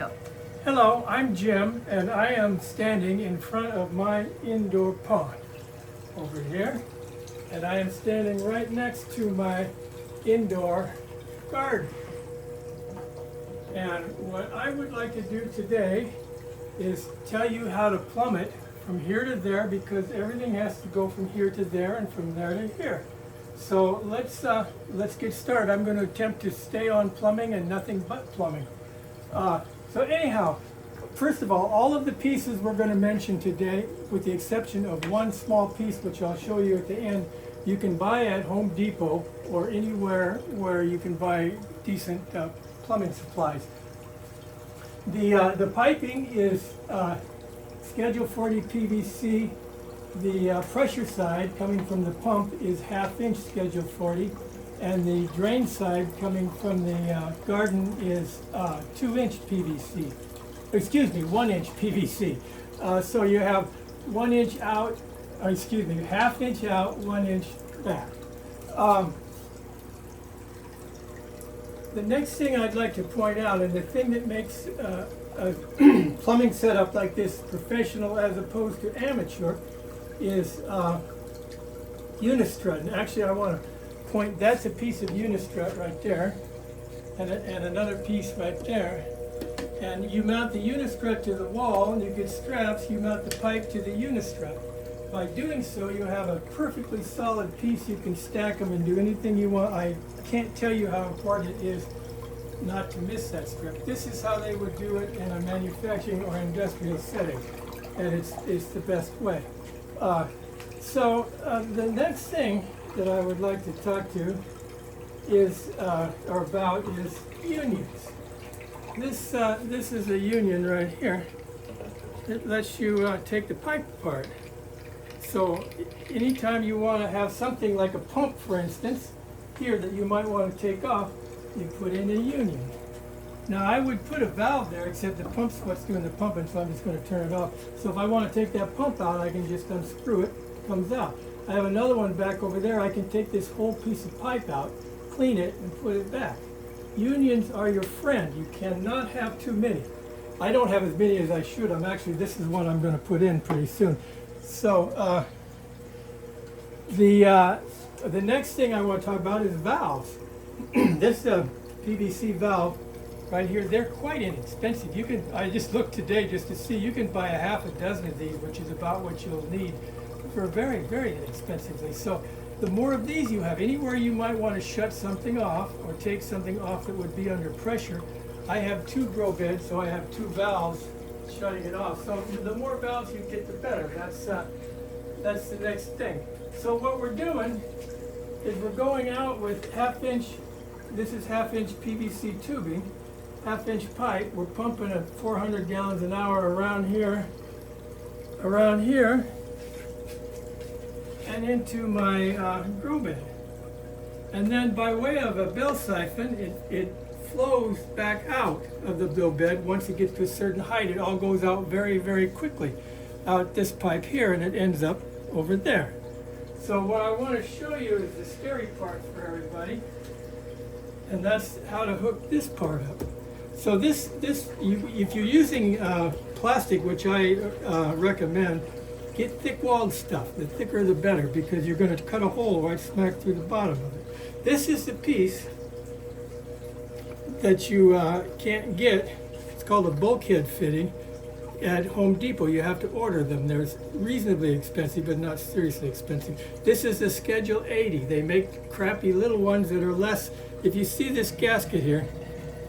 Go. Hello, I'm Jim, and I am standing in front of my indoor pond over here, and I am standing right next to my indoor garden. And what I would like to do today is tell you how to plumb it from here to there, because everything has to go from here to there and from there to here. So let's get started. I'm going to attempt to stay on plumbing and nothing but plumbing. So anyhow, first of all of the pieces we're going to mention today, with the exception of one small piece which I'll show you at the end, you can buy at Home Depot or anywhere where you can buy decent plumbing supplies. The piping is Schedule 40 PVC. The pressure side coming from the pump is 1/2 inch Schedule 40, and the drain side coming from the garden is 2-inch PVC. Excuse me, 1-inch PVC. So you have 1 inch out, 1/2 inch out, 1 inch back. The next thing I'd like to point out, and the thing that makes a plumbing setup like this professional as opposed to amateur, is unistrut. And actually I want to point, that's a piece of unistrut right there, and another piece right there. And you mount the unistrut to the wall, and you get straps, you mount the pipe to the unistrut. By doing so, you have a perfectly solid piece. You can stack them and do anything you want. I can't tell you how important it is not to miss that strip. This is how they would do it in a manufacturing or industrial setting, and it's the best way. The next thing that I would like to talk to is unions. This is a union right here. It lets you take the pipe apart. So anytime you want to have something like a pump, for instance, here that you might want to take off, you put in a union. Now I would put a valve there, except the pump's what's doing the pumping, so I'm just going to turn it off. So if I want to take that pump out, I can just unscrew it, it comes out. I have another one back over there. I can take this whole piece of pipe out, clean it, and put it back. Unions are your friend. You cannot have too many. I don't have as many as I should. This is one I'm going to put in pretty soon. So the next thing I want to talk about is valves. This PVC valve right here, they're quite inexpensive. I just looked today just to see, you can buy a 6 of these, which is about what you'll need, for very, very inexpensively. So the more of these you have, anywhere you might want to shut something off or take something off that would be under pressure. I have 2 grow beds, so I have 2 valves shutting it off. So the more valves you get, the better. That's the next thing. So what we're doing is we're going out with 1/2 inch, this is 1/2 inch PVC tubing, 1/2 inch pipe. We're pumping at 400 gallons an hour around here, and into my grow bed. And then by way of a bill siphon, it flows back out of the bill bed. Once it gets to a certain height, it all goes out very, very quickly out this pipe here, and it ends up over there. So what I want to show you is the scary part for everybody, and that's how to hook this part up. So if you're using plastic, which I recommend, get thick-walled stuff. The thicker the better, because you're going to cut a hole right smack through the bottom of it. This is the piece that you can't get. It's called a bulkhead fitting at Home Depot. You have to order them. They're reasonably expensive, but not seriously expensive. This is the Schedule 80. They make crappy little ones that are less. If you see this gasket here,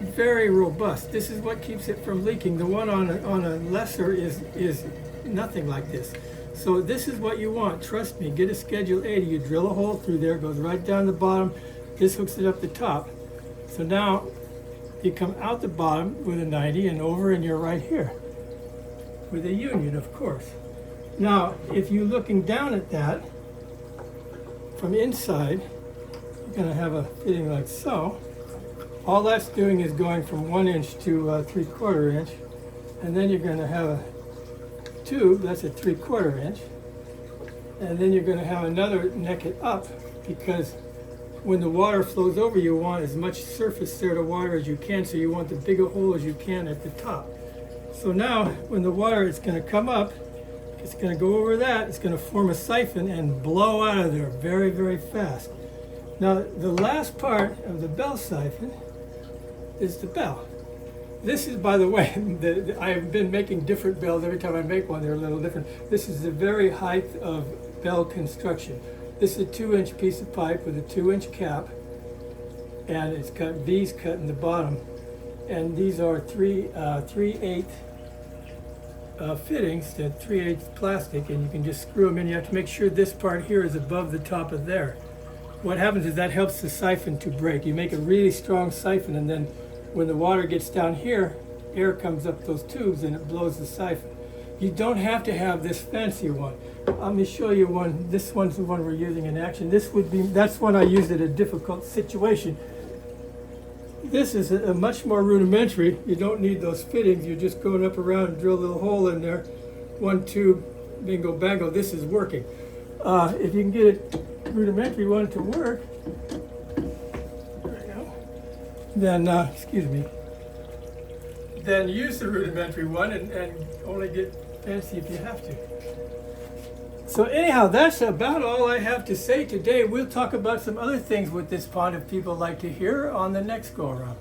very robust. This is what keeps it from leaking. The one on a lesser is nothing like this. So this is what you want. Trust me, get a Schedule 80. You drill a hole through there, goes right down the bottom. This hooks it up the top. So now you come out the bottom with a 90 and over, and you're right here with a union, of course. Now, if you're looking down at that from inside, you're going to have a fitting like so. All that's doing is going from 1 inch to 3/4 inch, and then you're going to have a tube that's a 3/4 inch, and then you're going to have another neck it up, because when the water flows over, you want as much surface there to water as you can, so you want the bigger hole as you can at the top. So now, when the water is going to come up, it's going to go over that, it's going to form a siphon and blow out of there very, very fast. Now, the last part of the bell siphon is the bell. This is, by the way, I've been making different bells. Every time I make one, they're a little different. This is the very height of bell construction. This is a 2-inch piece of pipe with a 2-inch cap, and it's got V's cut in the bottom. And these are 3/8 fittings, they're 3/8 plastic, and you can just screw them in. You have to make sure this part here is above the top of there. What happens is that helps the siphon to break. You make a really strong siphon, and then when the water gets down here, air comes up those tubes and it blows the siphon. You don't have to have this fancy one. Let me show you one. This one's the one we're using in action. That's one I used in a difficult situation. This is a much more rudimentary. You don't need those fittings. You're just going up around and drill a little hole in there. One tube, bingo bango, this is working. If you can get a rudimentary one to work, then, then use the rudimentary one and only get fancy if you have to. So anyhow, that's about all I have to say today. We'll talk about some other things with this pond if people like to hear on the next go around.